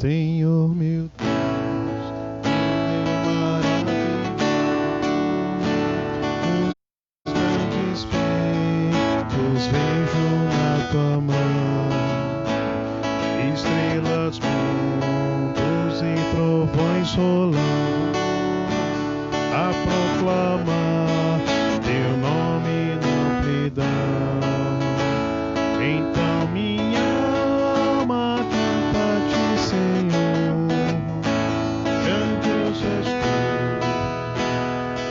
Senhor meu Deus, Ele é maravilhoso. Os grandes feitos vejo na tua mão, estrelas, mundos e trovões rolando, a proclamar teu nome na amplidão. Então minha alma canta-te, Senhor, grandioso és tu,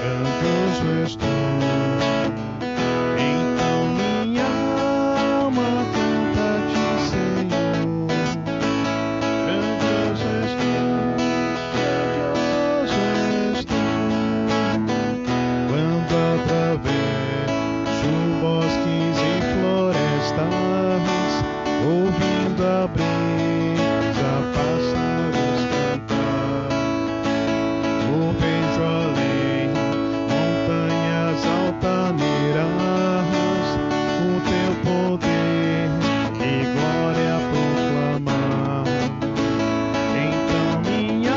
grandioso és tu. Então minha alma canta-te, Senhor, grandioso és tu, grandioso és tu. Quando atravesso bosques e florestas, ouvindo a brisa, pássaros cantar, eu vejo além montanhas altaneras, o teu poder e glória proclamar. Então minha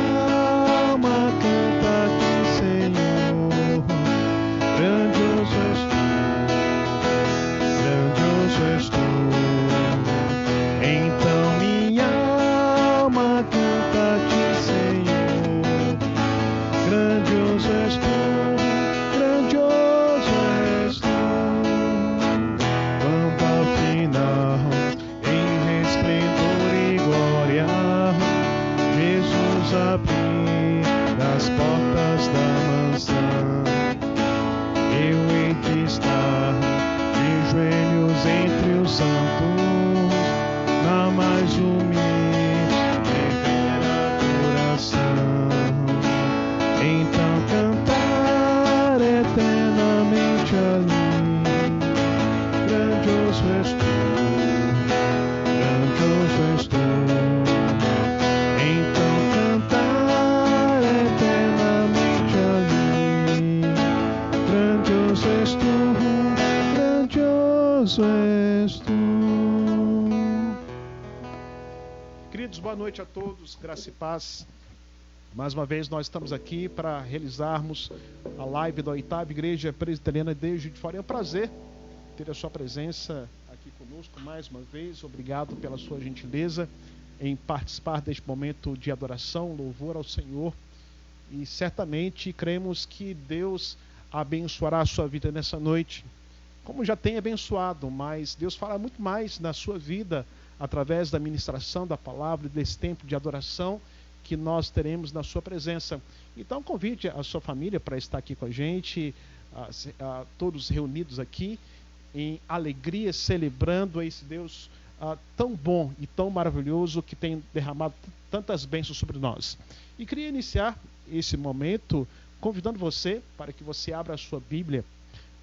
alma canta-te, Senhor, grandioso és tu, grandioso és tu. Então minha alma canta-te, Senhor, grandioso és tu, grandioso és tu. Quando ao final, em resplendor e glória, Jesus abrir as portas da mansão, eu hei de estar de joelhos entre os santos, na mais humilde adoração. Então cantar eternamente ali, grandioso és tu, grandioso és tu. Então cantar eternamente ali, grandioso és tu, grandioso és tu. Queridos, boa noite a todos, graça e paz. Mais uma vez nós estamos aqui para realizarmos a live da 8ª Igreja Presbiteriana de Juiz de Fora. É um prazer ter a sua presença aqui conosco mais uma vez. Obrigado pela sua gentileza em participar deste momento de adoração, louvor ao Senhor. E certamente cremos que Deus abençoará a sua vida nessa noite, como já tem abençoado, mas Deus fará muito mais na sua vida através da ministração da palavra, desse tempo de adoração que nós teremos na sua presença. Então convide a sua família para estar aqui com a gente, todos reunidos aqui em alegria, celebrando esse Deus tão bom e tão maravilhoso que tem derramado tantas bênçãos sobre nós. E queria iniciar esse momento convidando você para que você abra a sua Bíblia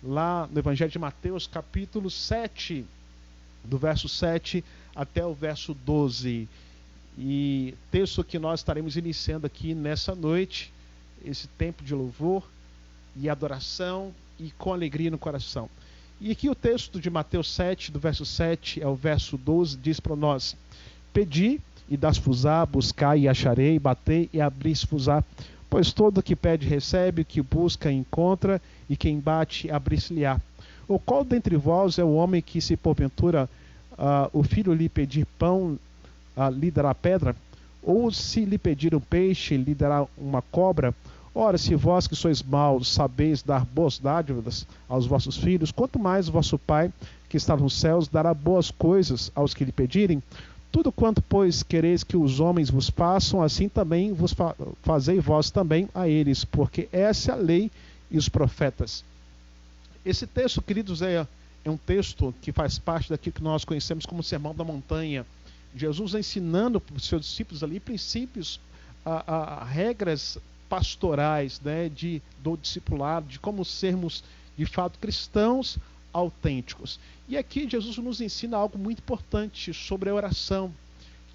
lá no Evangelho de Mateus, capítulo 7, do verso 7 até o verso 12. E texto que nós estaremos iniciando aqui nessa noite, esse tempo de louvor e adoração e com alegria no coração. E aqui o texto de Mateus 7, do verso 7 ao verso 12, diz para nós: Pedi e das-vos-á, buscai e acharei, batei e abris-vos-á. Pois todo que pede recebe, o que busca encontra, e quem bate abrir-se-lhe-á. Ou qual dentre vós é o homem que, se porventura o filho lhe pedir pão, lhe dará pedra? Ou se lhe pedir um peixe, lhe dará uma cobra? Ora, se vós que sois maus sabeis dar boas dádivas aos vossos filhos, quanto mais vosso Pai que está nos céus dará boas coisas aos que lhe pedirem? Tudo quanto, pois, quereis que os homens vos façam, assim também vos fazei vós também a eles, porque essa é a lei e os profetas. Esse texto, queridos, é um texto que faz parte daquilo que nós conhecemos como o Sermão da Montanha. Jesus ensinando para os seus discípulos ali princípios, regras pastorais, né, do discipulado, de como sermos de fato cristãos autênticos. E aqui Jesus nos ensina algo muito importante sobre a oração,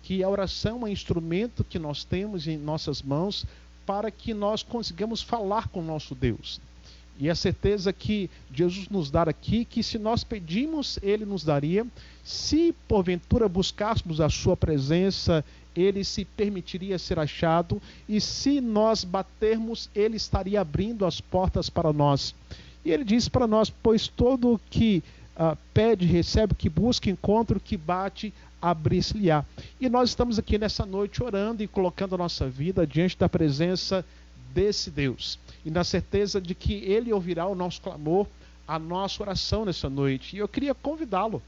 que a oração é um instrumento que nós temos em nossas mãos para que nós consigamos falar com o nosso Deus. E a certeza que Jesus nos dá aqui, que se nós pedimos, Ele nos daria. Se porventura buscássemos a sua presença ele se permitiria ser achado, e se nós batermos, ele estaria abrindo as portas para nós. E ele diz para nós: pois todo o que pede, recebe, que busca, encontra, o que bate, abrir-se-lhe-á. E nós estamos aqui nessa noite orando e colocando a nossa vida diante da presença desse Deus, e na certeza de que ele ouvirá o nosso clamor, a nossa oração nessa noite. E eu queria convidá-lo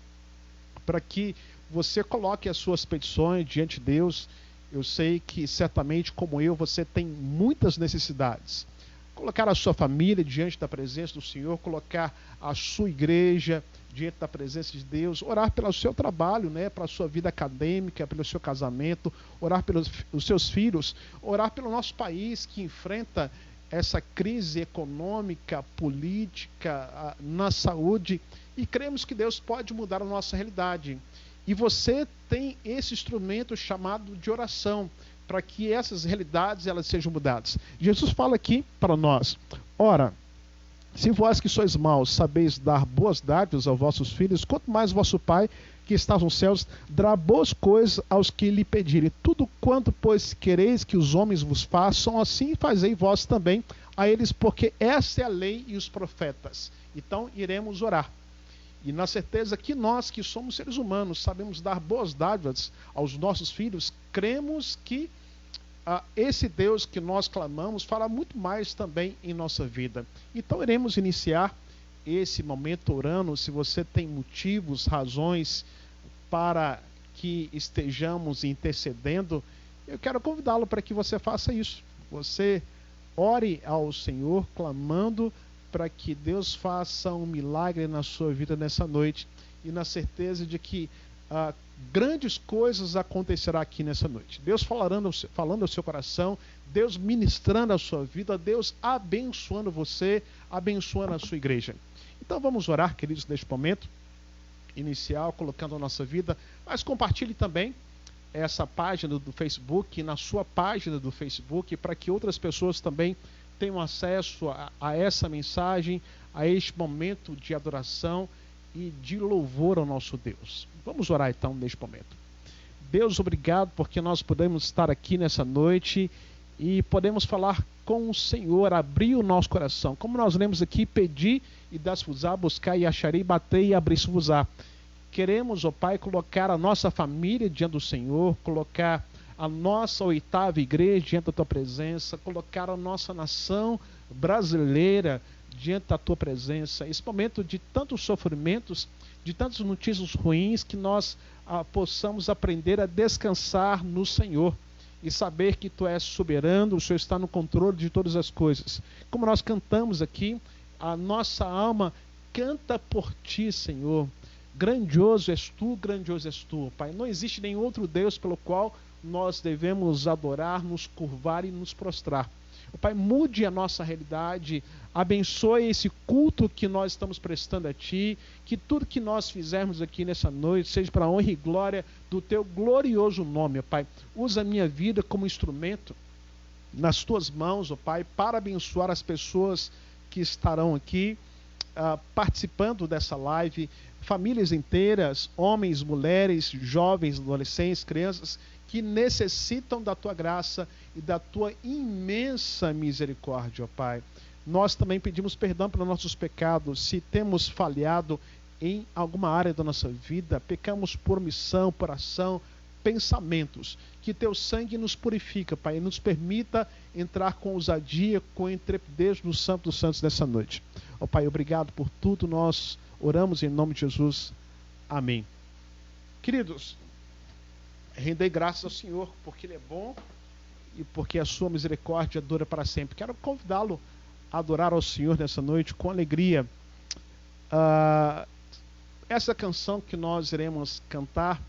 para que você coloque as suas petições diante de Deus. Eu sei que certamente, como eu, você tem muitas necessidades. Colocar a sua família diante da presença do Senhor, colocar a sua igreja diante da presença de Deus, orar pelo seu trabalho, pela sua vida acadêmica, pelo seu casamento, orar pelos os seus filhos, orar pelo nosso país que enfrenta essa crise econômica, política, na saúde, e cremos que Deus pode mudar a nossa realidade. E você tem esse instrumento chamado de oração, para que essas realidades elas sejam mudadas. Jesus fala aqui para nós: ora, se vós que sois maus sabeis dar boas dádivas aos vossos filhos, quanto mais vosso Pai que está nos céus dará boas coisas aos que lhe pedirem. Tudo quanto, pois, quereis que os homens vos façam, assim fazei vós também a eles, porque essa é a lei e os profetas. Então iremos orar. E na certeza que nós, que somos seres humanos, sabemos dar boas dádivas aos nossos filhos, cremos que esse Deus que nós clamamos fará muito mais também em nossa vida. Então iremos iniciar esse momento orando. Se você tem motivos, razões para que estejamos intercedendo, eu quero convidá-lo para que você faça isso. Você ore ao Senhor clamando para que Deus faça um milagre na sua vida nessa noite, e na certeza de que grandes coisas acontecerão aqui nessa noite. Deus falando ao seu coração, Deus ministrando a sua vida, Deus abençoando você, abençoando a sua igreja. Então vamos orar, queridos, neste momento inicial, colocando a nossa vida, mas compartilhe também essa página do Facebook, na sua página do Facebook, para que outras pessoas também tenham acesso a essa mensagem, a este momento de adoração e de louvor ao nosso Deus. Vamos orar então neste momento. Deus, obrigado porque nós podemos estar aqui nessa noite e podemos falar com o Senhor, abrir o nosso coração. Como nós lemos aqui: pedi e dar-se-vos-á, buscar e acharei, bater e abrir-se-vos-á. Queremos, ó Pai, colocar a nossa família diante do Senhor, colocar a nossa 8ª igreja diante da Tua presença, colocar a nossa nação brasileira diante da Tua presença. Esse momento de tantos sofrimentos, de tantas notícias ruins, que nós possamos aprender a descansar no Senhor e saber que Tu és soberano, o Senhor está no controle de todas as coisas. Como nós cantamos aqui, a nossa alma canta por Ti, Senhor. Grandioso és Tu, Pai. Não existe nenhum outro Deus pelo qual nós devemos adorar, nos curvar e nos prostrar. O Pai, mude a nossa realidade, abençoe esse culto que nós estamos prestando a Ti, que tudo que nós fizermos aqui nessa noite seja para a honra e glória do Teu glorioso nome, ó Pai. Usa a minha vida como instrumento nas Tuas mãos, ó Pai, para abençoar as pessoas que estarão aqui participando dessa live, famílias inteiras, homens, mulheres, jovens, adolescentes, crianças, que necessitam da Tua graça e da Tua imensa misericórdia, ó Pai. Nós também pedimos perdão pelos nossos pecados, se temos falhado em alguma área da nossa vida, pecamos por omissão, por ação, pensamentos. Que Teu sangue nos purifica, Pai, e nos permita entrar com ousadia, com intrepidez no Santo dos Santos nessa noite. Ó Pai, obrigado por tudo, nós oramos em nome de Jesus. Amém. Queridos, rendei graças ao Senhor, porque Ele é bom e porque a sua misericórdia dura para sempre. Quero convidá-lo a adorar ao Senhor nessa noite com alegria. Essa canção que nós iremos cantar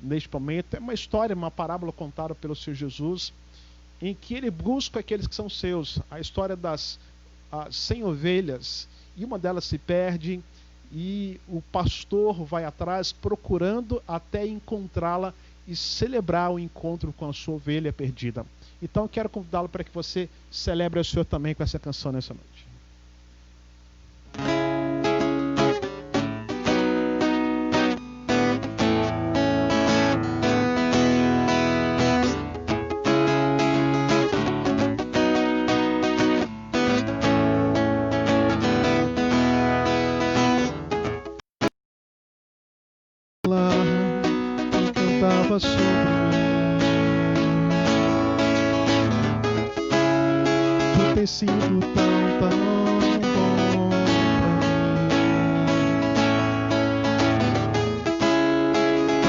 neste momento é uma história, uma parábola contada pelo Senhor Jesus, em que Ele busca aqueles que são seus. A história das 100 ovelhas, e uma delas se perde, e o pastor vai atrás procurando até encontrá-la e celebrar o encontro com a sua ovelha perdida. Então eu quero convidá-lo para que você celebre o Senhor também com essa canção nessa noite. caminhava sobre mim. Tu tens sido tão, tão bom pra mim.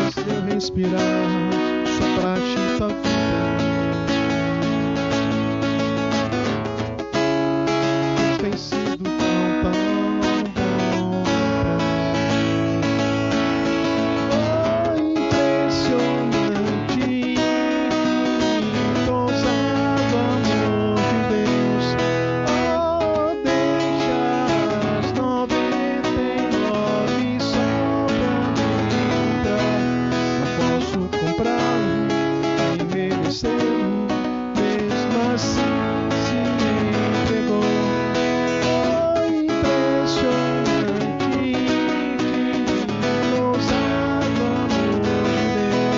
Antes de eu respirar, sopraste tua vida. Tu tens sido tão, tão bom pra mim. Oh, impressionante, infinito, ousado amor de Deus. Oh, deixa as 99 só pra me encontrar. Não posso comprá-lo nem merecê-lo, mesmo assim se entregou. Oh, impressionante, infinito, ousado amor de Deus.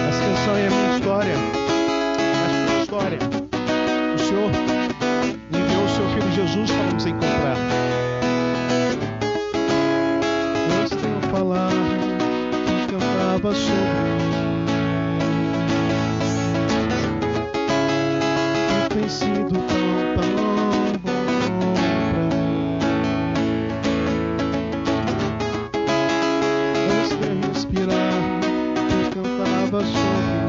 Essa canção é a minha história, é a sua história. O Senhor enviou o seu Filho Jesus para nos encontrar. Antes de eu falar, que cantava sobre mim. Tu tens sido tão, tão bom pra mim. Antes de eu respirar, tu cantava sobre mim.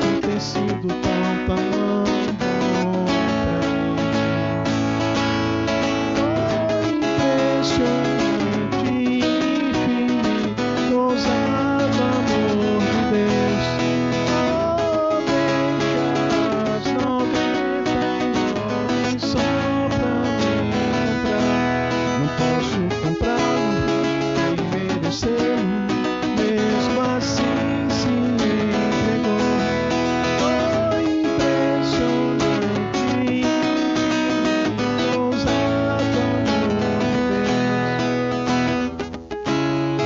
Tu tens sido tão, tão bom pra mim. Oh, impressionante, infinito, ousado amor de Deus. Oh, deixa as 99 só pra me encontrar. Não posso comprá-lo nem merecê-lo, mesmo assim se entregou. Oh, impressionante, infinito, ousado amor de Deus.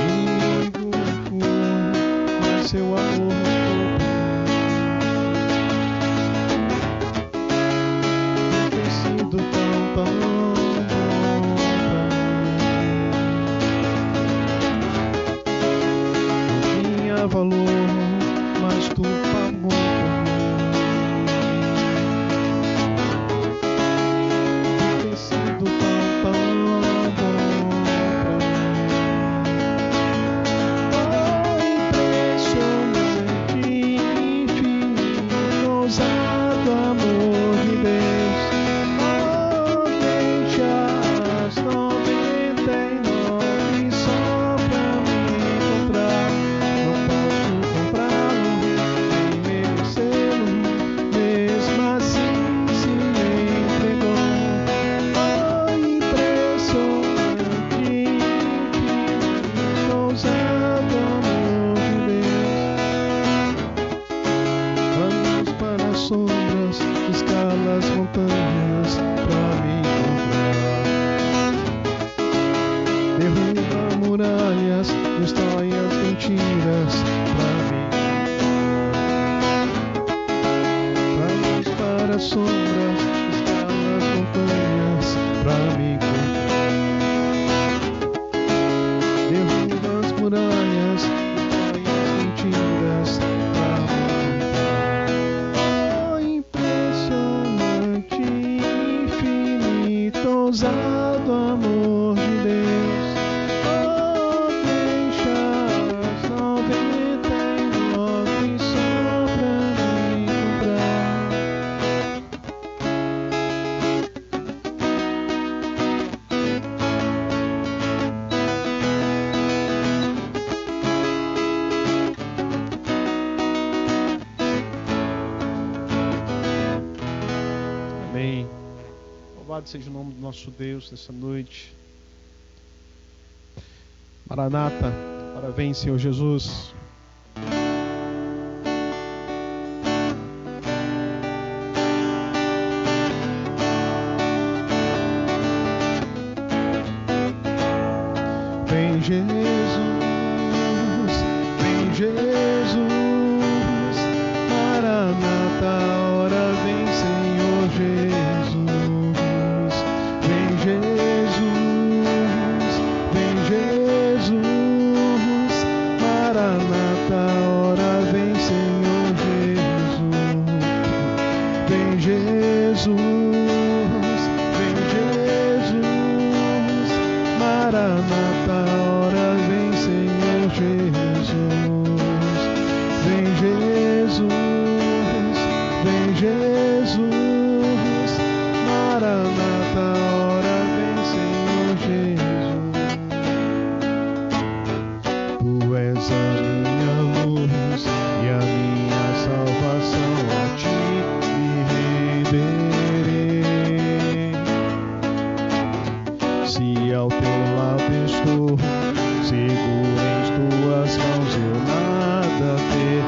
Inimigo fui, mas seu amor voltou por mim. Tu tens sido tão, tão bom pra mim. Não tinha valor, mas tu pagou por mim. Tu tens sido tão, tão bom pra mim. Oh, impressionante, infinito, ousado amor de Deus. Oh, deixa as 99 só pra me encontrar. Não posso comprá-lo nem merecê-lo, mesmo assim se entregou. Oh, impressionante, infinito, ousado amor de Deus. Vamos para as sombras, escala as montanhas pra me encontrar. Derruba muralhas, destrói as mentiras pra me encontrar. Vamos para as sombras, escala as montanhas pra me encontrar. Derruba as muralhas, destrói as mentiras pra me encontrar. Oh, impressionante, infinito, ousado amor de Deus. Oh, deixa as 99 só pra me encontrar. Amém. Louvado seja o nome do nosso Deus nessa noite. Maranata, parabéns, Senhor Jesus. Vem Jesus, vem Jesus, Maranata, a hora vem, Senhor. Jesus, Maranata, ora vem, Senhor Jesus. Tu és a minha luz e a minha salvação, a ti me renderei. Se ao teu lado estou, seguro em tuas mãos, eu nada temerei.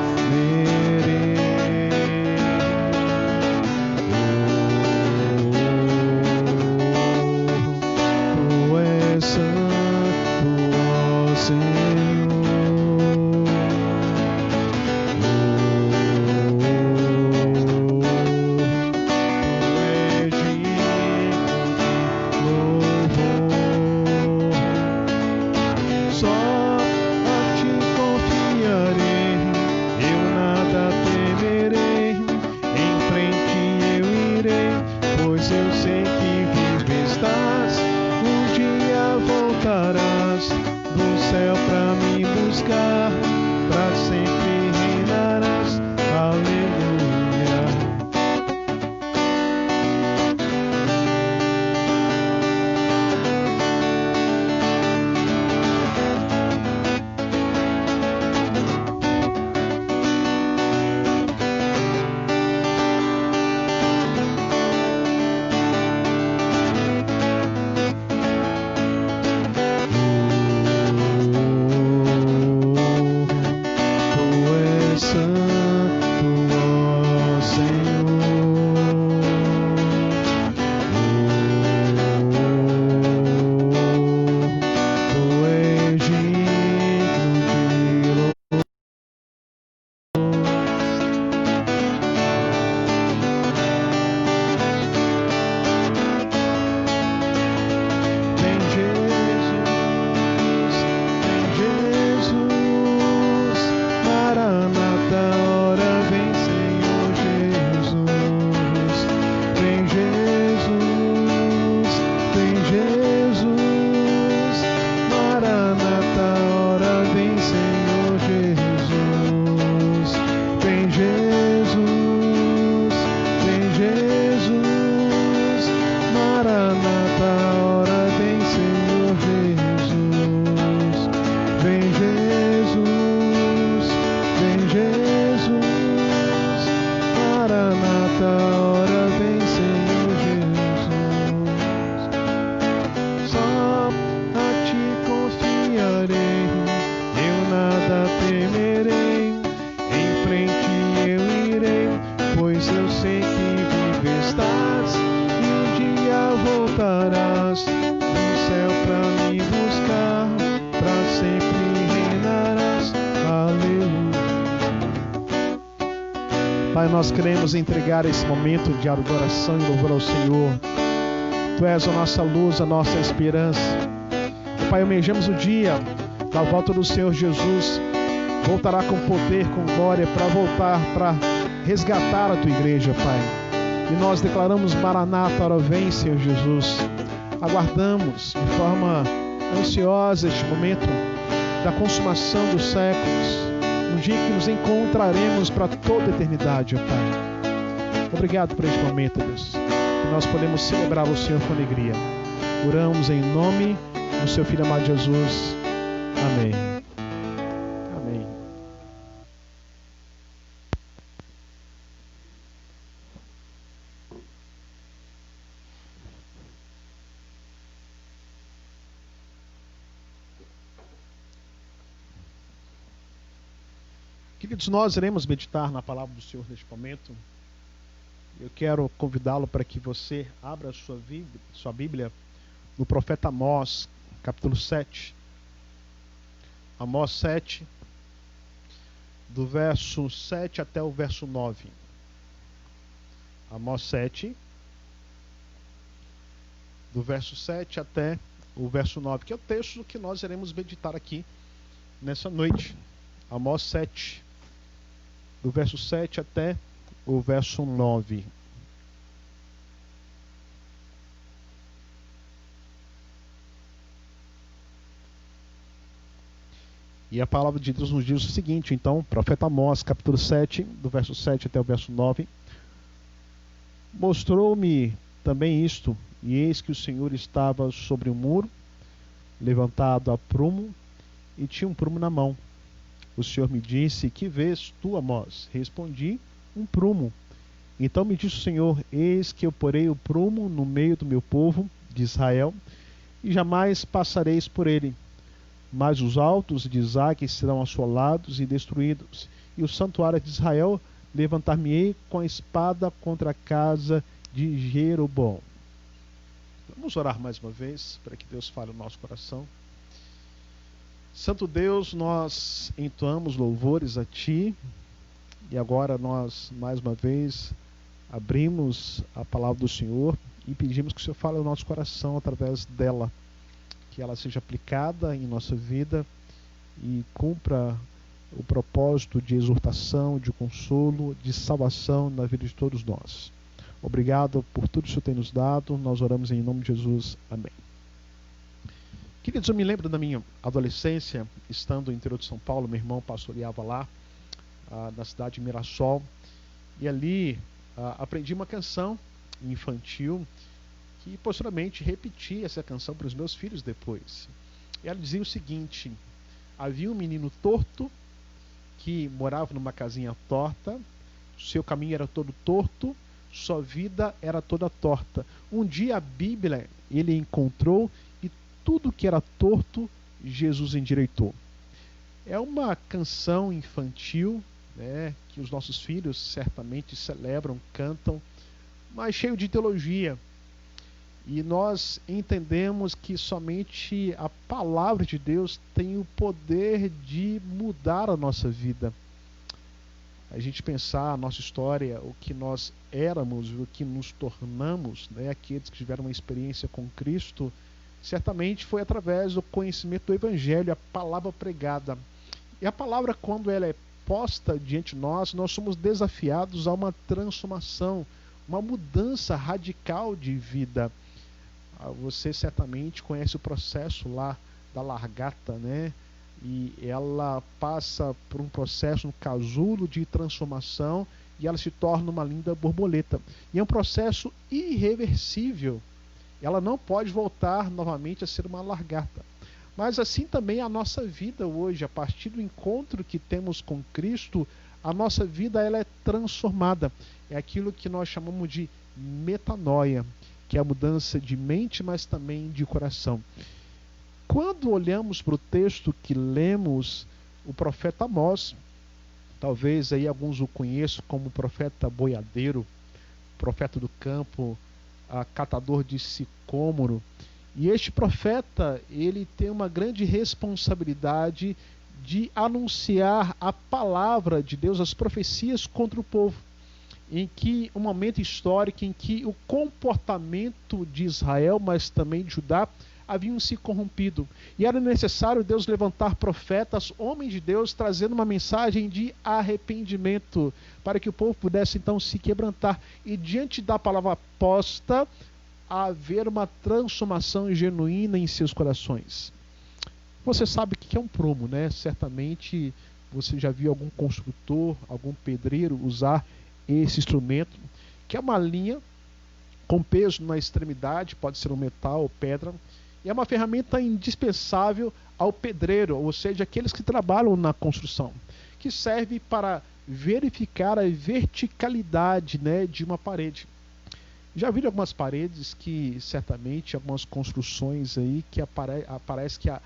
Tu és santo, ó Senhor. Tu és digno de louvor. Só a ti confiarei, eu nada temerei. Em frente eu irei, pois eu sei que vivo estás. Um dia voltarás do céu pra me buscar, pra sempre reinarás. Aleluia. Tu és santo, ó Senhor. Tu és digno de louvor. Vem Jesus, Maranata, ora vem, Senhor Jesus. Vem Jesus, Maranata, ora vem, Senhor Jesus. Vem Jesus, Maranata, ora vem, Senhor Jesus. Vem Jesus, Maranata, ora vem, Senhor Jesus. Só a ti confiarei, eu nada temerei. Em frente eu irei, pois eu sei que vivo estás. E um dia voltarás do céu pra me buscar, pra sempre reinarás. Aleluia. Pai, nós queremos entregar esse momento de adoração e louvor ao Senhor. Tu és a nossa luz, a nossa esperança. Pai, almejamos o dia da volta do Senhor Jesus. Voltará com poder, com glória, para voltar, para resgatar a tua igreja, Pai. E nós declaramos Maranata, ora vem, Senhor Jesus. Aguardamos de forma ansiosa este momento da consumação dos séculos, no dia que nos encontraremos para toda a eternidade, ó Pai. Obrigado por este momento, Deus, que nós podemos celebrar o Senhor com alegria. Oramos em nome do seu Filho amado Jesus. Amém. Amém. Queridos, nós iremos meditar na palavra do Senhor neste momento. Eu quero convidá-lo para que você abra sua Bíblia no profeta Amós, capítulo 7. Amós 7, do verso 7 até o verso 9. Amós 7, do verso 7 até o verso 9, que é o texto que nós iremos meditar aqui nessa noite. Amós 7, do verso 7 até o verso 9. E a palavra de Deus nos diz o seguinte, então, profeta Amós, capítulo 7, do verso 7 até o verso 9. Mostrou-me também isto, e eis que o Senhor estava sobre um muro, levantado a prumo, e tinha um prumo na mão. O Senhor me disse: que vês tu, Amós? Respondi: um prumo. Então me disse o Senhor: eis que eu porei o prumo no meio do meu povo, de Israel, e jamais passareis por ele. Mas os altos de Isaque serão assolados e destruídos, e o santuário de Israel levantar-me-ei com a espada contra a casa de Jeroboão. Vamos orar mais uma vez, para que Deus fale no nosso coração. Santo Deus, nós entoamos louvores a Ti, e agora nós, mais uma vez, abrimos a palavra do Senhor e pedimos que o Senhor fale no nosso coração através dela, que ela seja aplicada em nossa vida e cumpra o propósito de exortação, de consolo, de salvação na vida de todos nós. Obrigado por tudo que o Senhor tem nos dado. Nós oramos em nome de Jesus. Amém. Queridos, eu me lembro da minha adolescência, estando no interior de São Paulo. Meu irmão pastoreava lá, na cidade de Mirassol. E ali aprendi uma canção infantil que posteriormente repeti essa canção para os meus filhos depois. E ela dizia o seguinte: havia um menino torto que morava numa casinha torta, seu caminho era todo torto, sua vida era toda torta. Um dia a Bíblia ele encontrou e tudo que era torto Jesus endireitou. É uma canção infantil, né, que os nossos filhos certamente celebram, cantam, mas cheio de teologia. E nós entendemos que somente a palavra de Deus tem o poder de mudar a nossa vida. A gente pensar a nossa história, o que nós éramos, o que nos tornamos, né, aqueles que tiveram uma experiência com Cristo, certamente foi através do conhecimento do Evangelho, a palavra pregada. E a palavra, quando ela é posta diante de nós, nós somos desafiados a uma transformação, uma mudança radical de vida. Você certamente conhece o processo lá da largata, né? E ela passa por um processo, um casulo de transformação, e ela se torna uma linda borboleta. E é um processo irreversível. Ela não pode voltar novamente a ser uma largata. Mas assim também a nossa vida hoje, a partir do encontro que temos com Cristo, a nossa vida ela é transformada. É aquilo que nós chamamos de metanoia, que é a mudança de mente, mas também de coração. Quando olhamos para o texto que lemos, o profeta Amós, talvez aí alguns o conheçam como profeta boiadeiro, profeta do campo, catador de sicômoro. E este profeta, ele tem uma grande responsabilidade de anunciar a palavra de Deus, as profecias contra o povo, em que um momento histórico em que o comportamento de Israel, mas também de Judá, haviam se corrompido. E era necessário Deus levantar profetas, homens de Deus, trazendo uma mensagem de arrependimento, para que o povo pudesse então se quebrantar. E diante da palavra posta, haver uma transformação genuína em seus corações. Você sabe o que é um prumo, né? Certamente você já viu algum construtor, algum pedreiro usar esse instrumento, que é uma linha com peso na extremidade, pode ser um metal ou pedra, e é uma ferramenta indispensável ao pedreiro, ou seja, aqueles que trabalham na construção, que serve para verificar a verticalidade, né, de uma parede. Já viram algumas paredes que, certamente, algumas construções aí, que aparece que a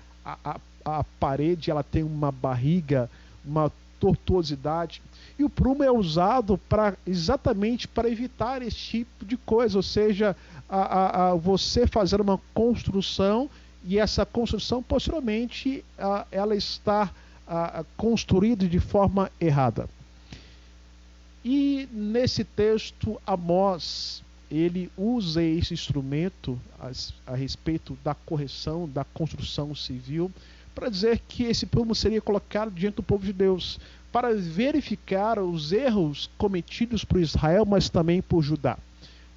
parede ela tem uma barriga, uma tortuosidade, e o prumo é usado exatamente para evitar esse tipo de coisa, ou seja, você fazer uma construção e essa construção posteriormente ela está construída de forma errada. E nesse texto Amós ele usa esse instrumento a respeito da correção da construção civil para dizer que esse prumo seria colocado diante do povo de Deus para verificar os erros cometidos por Israel, mas também por Judá.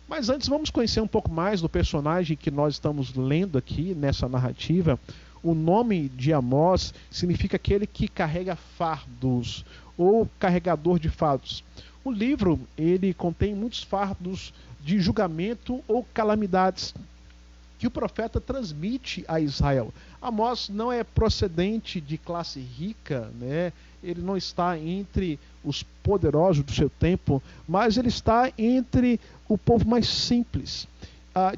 Mas antes vamos conhecer um pouco mais do personagem que nós estamos lendo aqui nessa narrativa. O nome de Amós significa aquele que carrega fardos ou carregador de fardos. O livro ele contém muitos fardos de julgamento ou calamidades que o profeta transmite a Israel. Amós não é procedente de classe rica, né? Ele não está entre os poderosos do seu tempo, mas ele está entre o povo mais simples.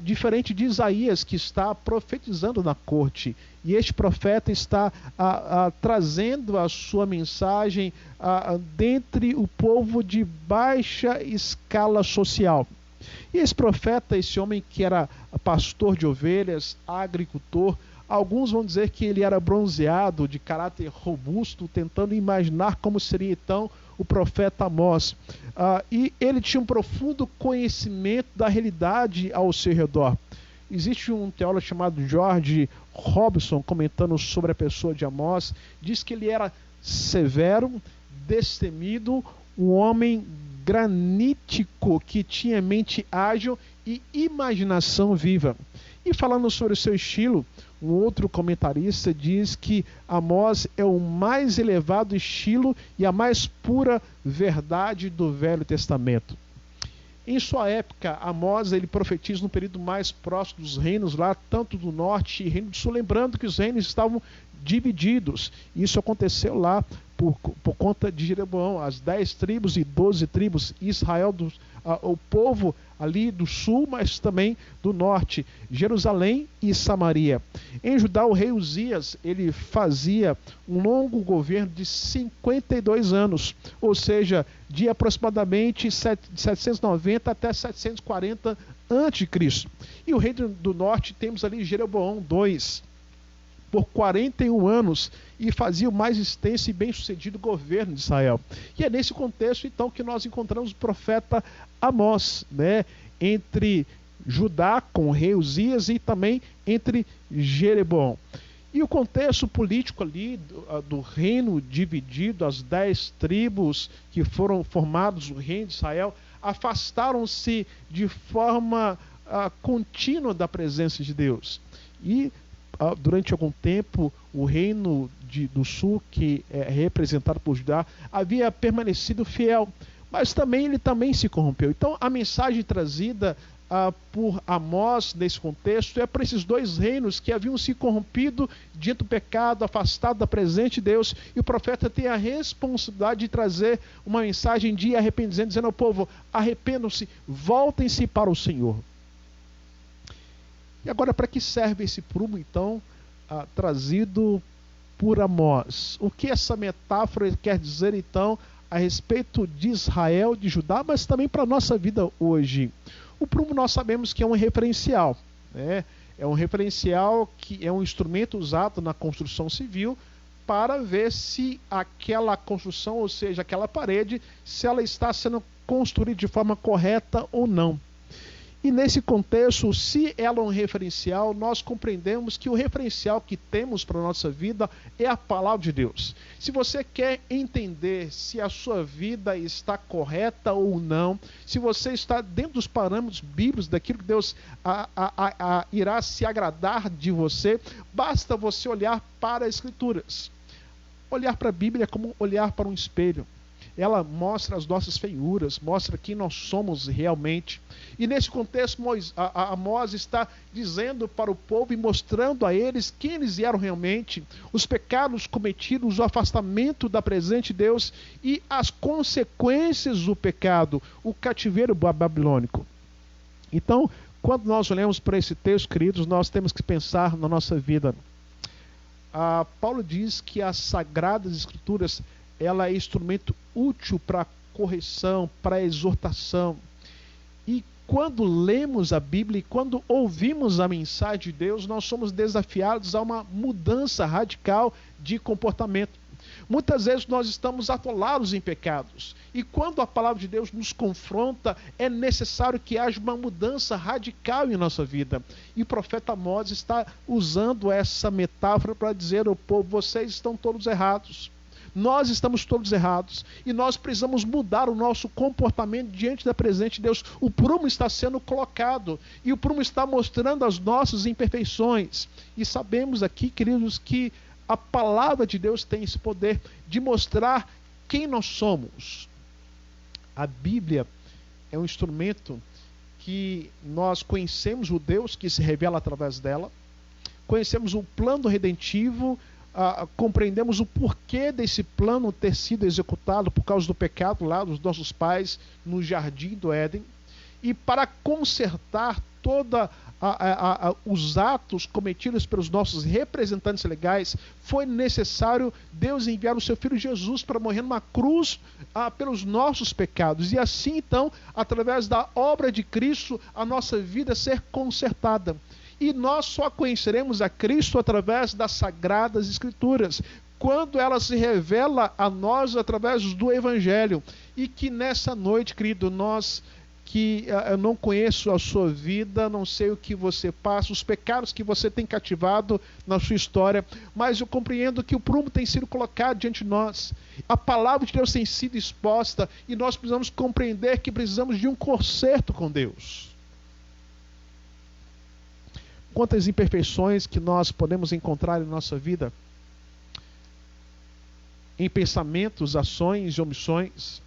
Diferente de Isaías, que está profetizando na corte. E este profeta está trazendo a sua mensagem dentre o povo de baixa escala social. E esse profeta, esse homem que era pastor de ovelhas, agricultor, alguns vão dizer que ele era bronzeado, de caráter robusto, tentando imaginar como seria então o profeta Amós. E ele tinha um profundo conhecimento da realidade ao seu redor. Existe um teólogo chamado George Robson, comentando sobre a pessoa de Amós, diz que ele era severo, destemido, um homem granítico, que tinha mente ágil e imaginação viva. E falando sobre o seu estilo, um outro comentarista diz que Amós é o mais elevado estilo e a mais pura verdade do Velho Testamento. Em sua época, Amós ele profetiza no período mais próximo dos reinos lá, tanto do norte e reino do sul, lembrando que os reinos estavam divididos. Isso aconteceu lá por conta de Jeroboão, as 10 tribos e 12 tribos, Israel, o povo ali do sul, mas também do norte, Jerusalém e Samaria. Em Judá, o rei Uzias, ele fazia um longo governo de 52 anos, ou seja, de aproximadamente 790 até 740 a.C. E o rei do norte, temos ali Jeroboão II, por 41 anos, e fazia o mais extenso e bem-sucedido governo de Israel. E é nesse contexto, então, que nós encontramos o profeta Amós, né? Entre Judá, com o rei Uzias, e também entre Jeroboão. E o contexto político ali do reino dividido, as 10 tribos que foram formados no reino de Israel, afastaram-se de forma contínua da presença de Deus. E durante algum tempo, o reino do sul, que é representado por Judá, havia permanecido fiel, mas ele também se corrompeu. Então, a mensagem trazida por Amós nesse contexto é para esses dois reinos que haviam se corrompido diante do pecado, afastado da presença de Deus, e o profeta tem a responsabilidade de trazer uma mensagem de arrependimento, dizendo ao povo: arrependam-se, voltem-se para o Senhor. E agora, para que serve esse prumo, então, trazido por Amós? O que essa metáfora quer dizer, então, a respeito de Israel, de Judá, mas também para a nossa vida hoje? O prumo nós sabemos que é um referencial, né? É um referencial que é um instrumento usado na construção civil para ver se aquela construção, ou seja, aquela parede, se ela está sendo construída de forma correta ou não. E nesse contexto, se ela é um referencial, nós compreendemos que o referencial que temos para a nossa vida é a palavra de Deus. Se você quer entender se a sua vida está correta ou não, se você está dentro dos parâmetros bíblicos daquilo que Deus irá se agradar de você, basta você olhar para as Escrituras. Olhar para a Bíblia é como olhar para um espelho. Ela mostra as nossas feiuras, mostra quem nós somos realmente. E nesse contexto, Amós está dizendo para o povo e mostrando a eles quem eles eram realmente, os pecados cometidos, o afastamento da presença de Deus e as consequências do pecado, o cativeiro babilônico. Então, quando nós olhamos para esse texto, queridos, nós temos que pensar na nossa vida. Paulo diz que as Sagradas Escrituras, ela é instrumento útil para correção, para exortação. E quando lemos a Bíblia e quando ouvimos a mensagem de Deus, nós somos desafiados a uma mudança radical de comportamento. Muitas vezes nós estamos atolados em pecados. E quando a palavra de Deus nos confronta, é necessário que haja uma mudança radical em nossa vida. E o profeta Amós está usando essa metáfora para dizer ao povo: vocês estão todos errados. Nós estamos todos errados e nós precisamos mudar o nosso comportamento diante da presença de Deus. O prumo está sendo colocado e o prumo está mostrando as nossas imperfeições. E sabemos aqui, queridos, que a palavra de Deus tem esse poder de mostrar quem nós somos. A Bíblia é um instrumento que nós conhecemos o Deus que se revela através dela, conhecemos o plano redentivo, compreendemos o porquê desse plano ter sido executado por causa do pecado lá dos nossos pais no jardim do Éden, e para consertar toda os atos cometidos pelos nossos representantes legais, foi necessário Deus enviar o seu Filho Jesus para morrer numa cruz pelos nossos pecados, e assim então, através da obra de Cristo, a nossa vida ser consertada. E nós só conheceremos a Cristo através das Sagradas Escrituras, quando ela se revela a nós através do Evangelho. E que nessa noite, querido, eu não conheço a sua vida, não sei o que você passa, os pecados que você tem cativado na sua história, mas eu compreendo que o prumo tem sido colocado diante de nós, a palavra de Deus tem sido exposta, e nós precisamos compreender que precisamos de um conserto com Deus. Quantas imperfeições que nós podemos encontrar em nossa vida, em pensamentos, ações e omissões,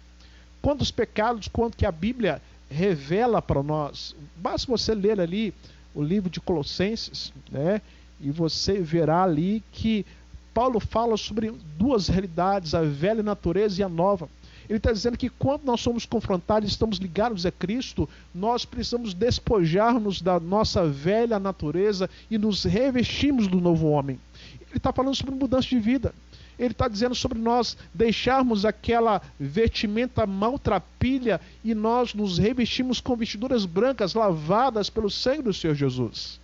quantos pecados, quanto que a Bíblia revela para nós. Basta você ler ali o livro de Colossenses, né? E você verá ali que Paulo fala sobre duas realidades, a velha natureza e a nova. Ele está dizendo que quando nós somos confrontados e estamos ligados a Cristo, nós precisamos despojar-nos da nossa velha natureza e nos revestirmos do novo homem. Ele está falando sobre mudança de vida. Ele está dizendo sobre nós deixarmos aquela vestimenta maltrapilha e nós nos revestimos com vestiduras brancas lavadas pelo sangue do Senhor Jesus.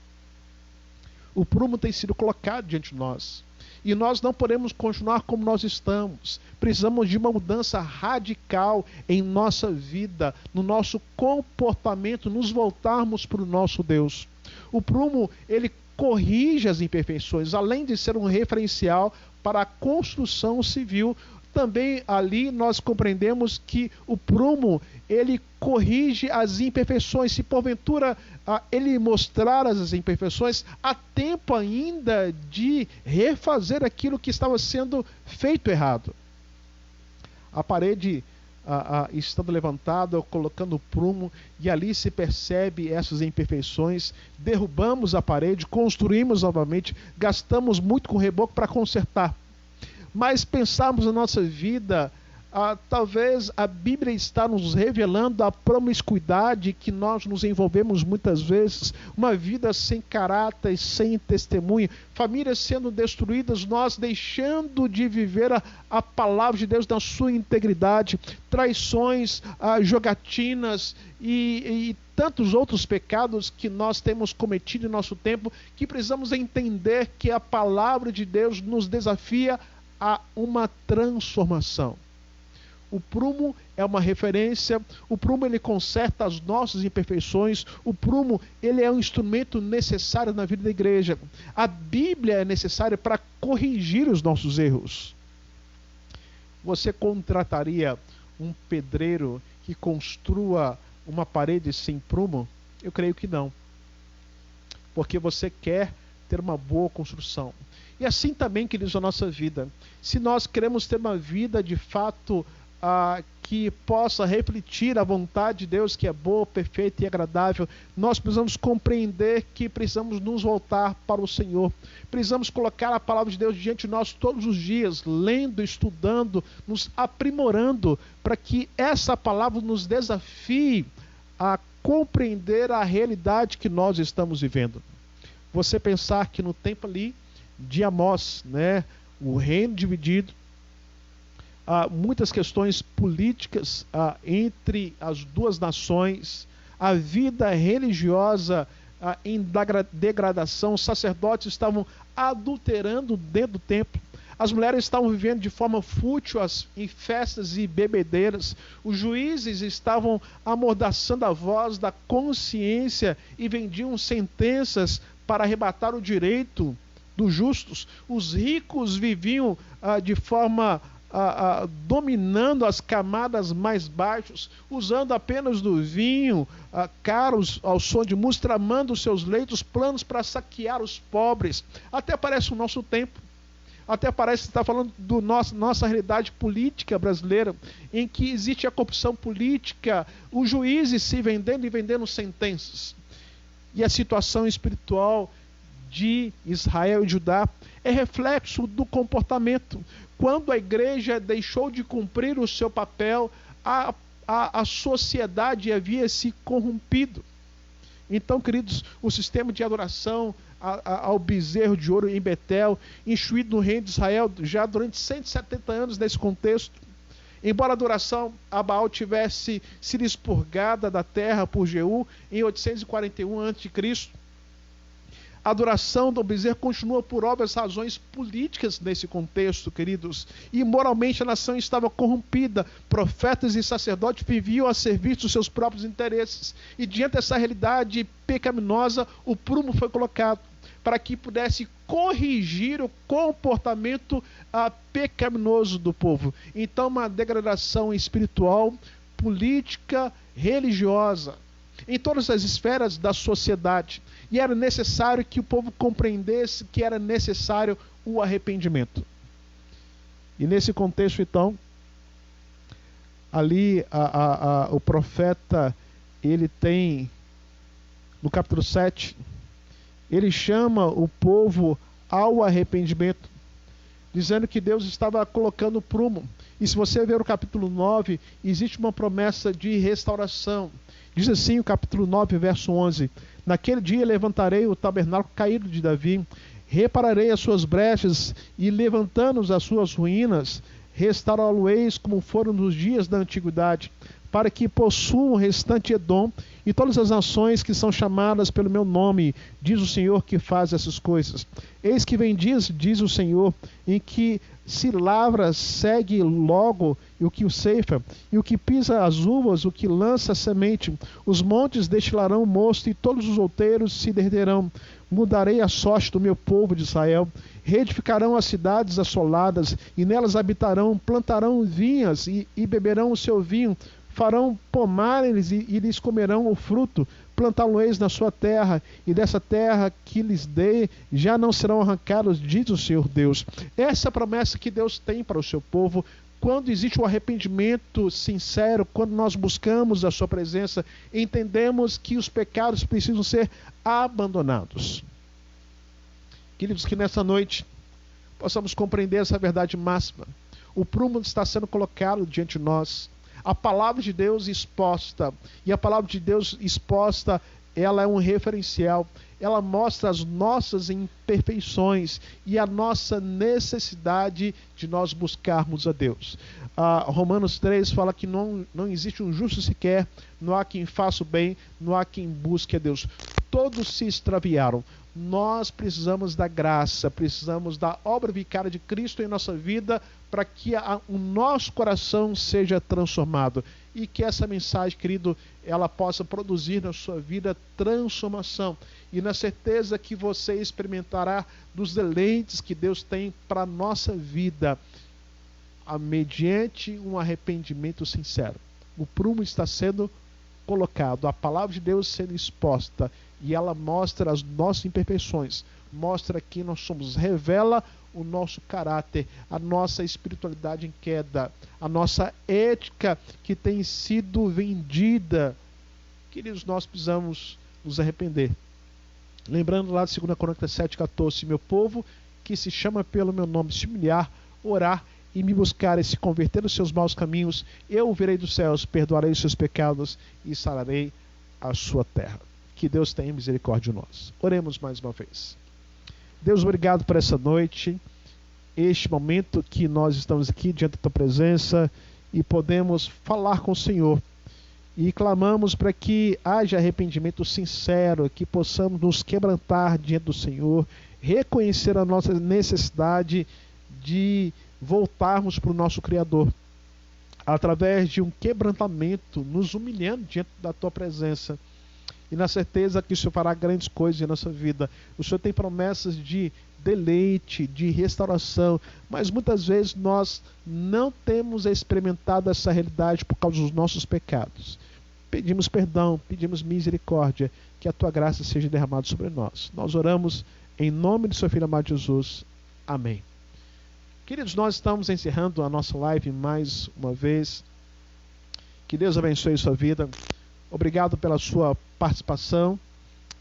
O prumo tem sido colocado diante de nós. E nós não podemos continuar como nós estamos. Precisamos de uma mudança radical em nossa vida, no nosso comportamento, nos voltarmos para o nosso Deus. O prumo, ele corrige as imperfeições, além de ser um referencial para a construção civil. Também ali nós compreendemos que o prumo, ele corrige as imperfeições. Se porventura ele mostrar as imperfeições, há tempo ainda de refazer aquilo que estava sendo feito errado. A parede estando levantada, colocando o prumo, e ali se percebe essas imperfeições, derrubamos a parede, construímos novamente, gastamos muito com reboco para consertar. Mas pensarmos na nossa vida, talvez a Bíblia está nos revelando a promiscuidade que nós nos envolvemos muitas vezes, uma vida sem caráter, sem testemunho, famílias sendo destruídas, nós deixando de viver a palavra de Deus na sua integridade, traições, jogatinas e tantos outros pecados que nós temos cometido em nosso tempo, que precisamos entender que a palavra de Deus nos desafia a uma transformação. O prumo é uma referência, o prumo ele conserta as nossas imperfeições, o prumo ele é um instrumento necessário na vida da igreja. A Bíblia é necessária para corrigir os nossos erros. Você contrataria um pedreiro que construa uma parede sem prumo? Eu creio que não. Porque você quer ter uma boa construção. E assim também, queridos, a nossa vida. Se nós queremos ter uma vida de fato que possa refletir a vontade de Deus, que é boa, perfeita e agradável, nós precisamos compreender que precisamos nos voltar para o Senhor. Precisamos colocar a palavra de Deus diante de nós todos os dias, lendo, estudando, nos aprimorando, para que essa palavra nos desafie a compreender a realidade que nós estamos vivendo. Você pensar que no tempo ali de Amós, né, o reino dividido, muitas questões políticas entre as duas nações, a vida religiosa em degradação, os sacerdotes estavam adulterando dentro do templo, as mulheres estavam vivendo de forma fútil em festas e bebedeiras, os juízes estavam amordaçando a voz da consciência e vendiam sentenças para arrebatar o direito dos justos. Os ricos viviam de forma dominando as camadas mais baixas, usando apenas do vinho, caros ao som de música, tramando seus leitos, planos para saquear os pobres. Até parece o nosso tempo. Até parece que está falando da nossa realidade política brasileira, em que existe a corrupção política, os juízes se vendendo e vendendo sentenças. E a situação espiritual de Israel e Judá é reflexo do comportamento. Quando a igreja deixou de cumprir o seu papel, a sociedade havia se corrompido. Então, queridos, o sistema de adoração ao bezerro de ouro em Betel, instituído no reino de Israel já durante 170 anos nesse contexto, embora a adoração a Baal tivesse sido expurgada da terra por Jeú em 841 a.C., a adoração do bezerro continua por óbvias razões políticas nesse contexto, queridos. E moralmente a nação estava corrompida. Profetas e sacerdotes viviam a serviço dos seus próprios interesses. E diante dessa realidade pecaminosa, o prumo foi colocado para que pudesse corrigir o comportamento pecaminoso do povo. Então, uma degradação espiritual, política, religiosa, em todas as esferas da sociedade. E era necessário que o povo compreendesse que era necessário o arrependimento. E nesse contexto, então, ali o profeta, ele tem, no capítulo 7, ele chama o povo ao arrependimento, dizendo que Deus estava colocando o prumo. E se você ver o capítulo 9, existe uma promessa de restauração. Diz assim o capítulo 9, verso 11: Naquele dia levantarei o tabernáculo caído de Davi, repararei as suas brechas e levantando as suas ruínas, restaurá-lo-eis como foram nos dias da antiguidade, para que possuam o restante Edom e todas as nações que são chamadas pelo meu nome, diz o Senhor que faz essas coisas. Eis que vem dias, diz o Senhor, em que se lavra, segue logo o que o ceifa, e o que pisa as uvas, o que lança a semente. Os montes destilarão mosto, e todos os outeiros se derreterão. Mudarei a sorte do meu povo de Israel. Reedificarão as cidades assoladas, e nelas habitarão, plantarão vinhas, e beberão o seu vinho. Farão pomares e lhes comerão o fruto, plantá-lo-eis na sua terra, e dessa terra que lhes dei já não serão arrancados, diz o Senhor Deus. Essa é a promessa que Deus tem para o seu povo. Quando existe um arrependimento sincero, quando nós buscamos a sua presença, entendemos que os pecados precisam ser abandonados. Queridos, que nessa noite possamos compreender essa verdade máxima. O prumo está sendo colocado diante de nós. A palavra de Deus exposta, e a palavra de Deus exposta, ela é um referencial, ela mostra as nossas imperfeições e a nossa necessidade de nós buscarmos a Deus. Romanos 3 fala que não existe um justo sequer, não há quem faça o bem, não há quem busque a Deus. Todos se extraviaram. Nós precisamos da graça, precisamos da obra vicária de Cristo em nossa vida para que o nosso coração seja transformado e que essa mensagem, querido, ela possa produzir na sua vida transformação e na certeza que você experimentará dos deleites que Deus tem para a nossa vida mediante um arrependimento sincero. O prumo está sendo colocado, a palavra de Deus sendo exposta, e ela mostra as nossas imperfeições, mostra quem nós somos, revela o nosso caráter, a nossa espiritualidade em queda, a nossa ética que tem sido vendida. Queridos, nós precisamos nos arrepender. Lembrando lá de 2 Crônicas 7,14, meu povo que se chama pelo meu nome, se humilhar, orar e me buscar e se converter dos seus maus caminhos, eu virei dos céus, perdoarei os seus pecados e sararei a sua terra. Que Deus tenha misericórdia de nós. Oremos mais uma vez. Deus, obrigado por essa noite, este momento que nós estamos aqui diante da tua presença e podemos falar com o Senhor. E clamamos para que haja arrependimento sincero, que possamos nos quebrantar diante do Senhor, reconhecer a nossa necessidade de voltarmos para o nosso Criador, através de um quebrantamento, nos humilhando diante da tua presença. E na certeza que o Senhor fará grandes coisas em nossa vida. O Senhor tem promessas de deleite, de restauração, mas muitas vezes nós não temos experimentado essa realidade por causa dos nossos pecados. Pedimos perdão, pedimos misericórdia, que a tua graça seja derramada sobre nós. Nós oramos em nome de seu Filho amado Jesus. Amém. Queridos, nós estamos encerrando a nossa live mais uma vez. Que Deus abençoe sua vida. Obrigado pela sua participação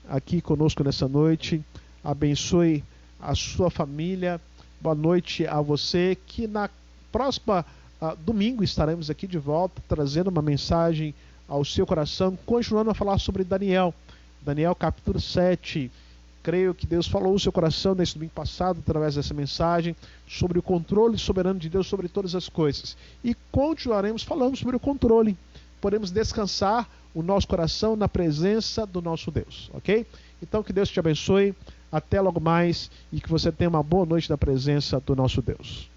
aqui conosco nessa noite. Abençoe a sua família. Boa noite a você. Que na próxima domingo estaremos aqui de volta, trazendo uma mensagem ao seu coração, continuando a falar sobre Daniel. Daniel capítulo 7. Creio que Deus falou o seu coração nesse domingo passado, através dessa mensagem, sobre o controle soberano de Deus sobre todas as coisas. E continuaremos falando sobre o controle. Podemos descansar o nosso coração na presença do nosso Deus, ok? Então que Deus te abençoe, até logo mais e que você tenha uma boa noite na presença do nosso Deus.